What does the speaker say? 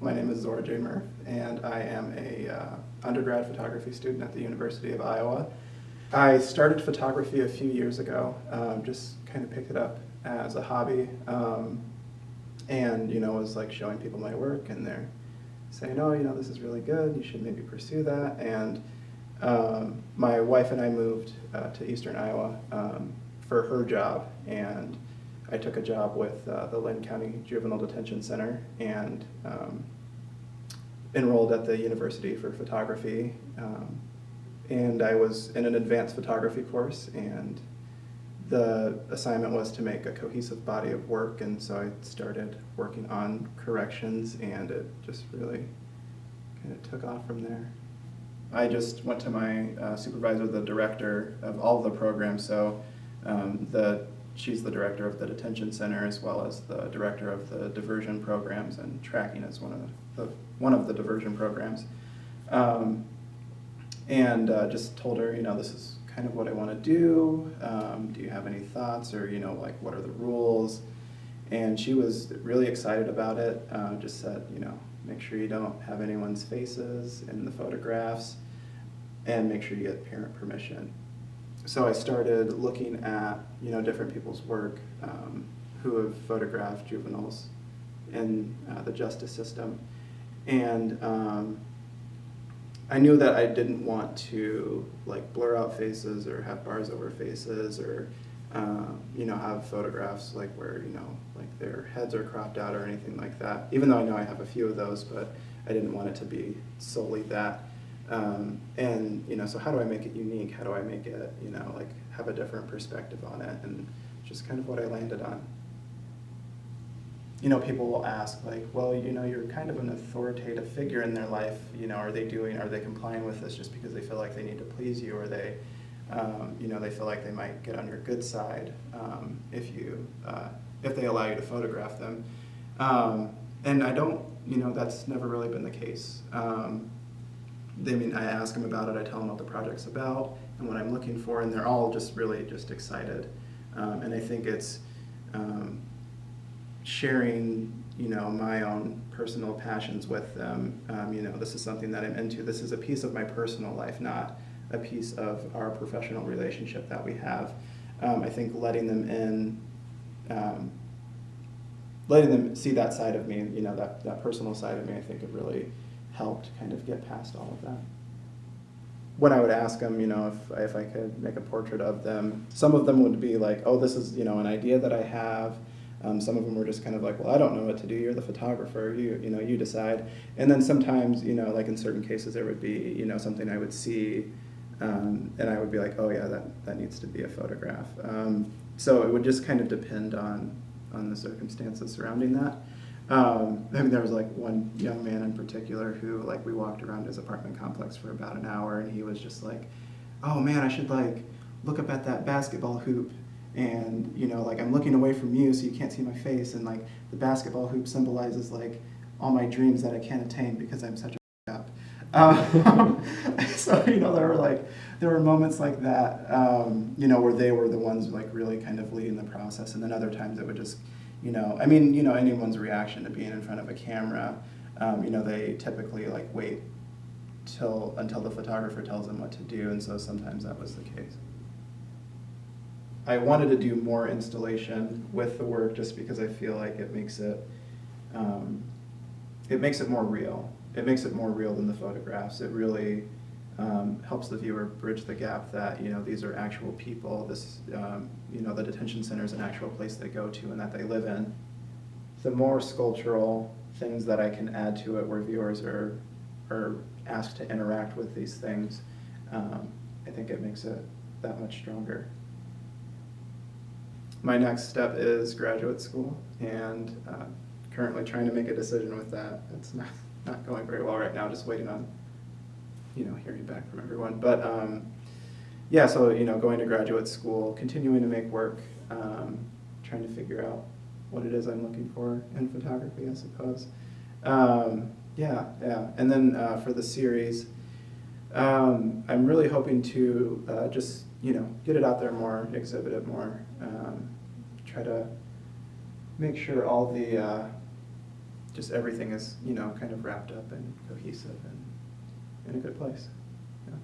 My name is Zora J Murff, and I am a undergrad photography student at the University of Iowa. I started photography a few years ago, just kind of picked it up as a hobby, and was like showing people my work, and they're saying, oh, this is really good, you should maybe pursue that. And my wife and I moved to Eastern Iowa for her job, and I took a job with the Linn County Juvenile Detention Center and enrolled at the University for photography. And I was in an advanced photography course, and the assignment was to make a cohesive body of work, and so I started working on corrections, and it just really kind of took off from there. I just went to my supervisor, the director of all of the programs, so she's the director of the detention center as well as the director of the diversion programs, and tracking is one of the diversion programs. And just told her, this is kind of what I want to do. Do you have any thoughts, or like what are the rules? And she was really excited about it. Just said, make sure you don't have anyone's faces in the photographs, and make sure you get parent permission. So I started looking at different people's work who have photographed juveniles in the justice system, and I knew that I didn't want to like blur out faces or have bars over faces, or have photographs like where like their heads are cropped out or anything like that. Even though I know I have a few of those, but I didn't want it to be solely that. And so how do I make it unique? How do I make it like have a different perspective on it? And just kind of what I landed on. People will ask like, well, you're kind of an authoritative figure in their life. Are they complying with this just because they feel like they need to please you, or they feel like they might get on your good side if they allow you to photograph them. And I don't, that's never really been the case. I ask them about it, I tell them what the project's about and what I'm looking for, and they're all just really just excited. And I think it's sharing, my own personal passions with them. This is something that I'm into. This is a piece of my personal life, not a piece of our professional relationship that we have. I think letting them see that side of me, that personal side of me, I think it really helped kind of get past all of that. When I would ask them, if I could make a portrait of them, some of them would be like, oh, this is, an idea that I have. Some of them were just kind of like, well, I don't know what to do. You're the photographer. You decide. And then sometimes, like in certain cases, there would be, something I would see, and I would be like, oh yeah, that needs to be a photograph. So it would just kind of depend on the circumstances surrounding that. There was like one young man in particular who we walked around his apartment complex for about an hour, and he was just like, oh man, I should look up at that basketball hoop, and I'm looking away from you so you can't see my face, and the basketball hoop symbolizes all my dreams that I can't attain because I'm such a up. So there were moments like that, where they were the ones really kind of leading the process, and then other times it would just anyone's reaction to being in front of a camera, they typically wait until the photographer tells them what to do, and so sometimes that was the case. I wanted to do more installation with the work just because I feel like it makes it more real. It makes it more real than the photographs. It really helps the viewer bridge the gap that these are actual people. This the detention center is an actual place they go to and that they live in. The more sculptural things that I can add to it, where viewers are asked to interact with these things, I think it makes it that much stronger. My next step is graduate school, and currently trying to make a decision with that. It's not going very well right now, just waiting on hearing back from everyone. But yeah, so going to graduate school, continuing to make work, trying to figure out what it is I'm looking for in photography, I suppose. Yeah. And then for the series, I'm really hoping to just get it out there more, exhibit it more, try to make sure all the just everything is, you know, kind of wrapped up and cohesive and in a good place. Yeah.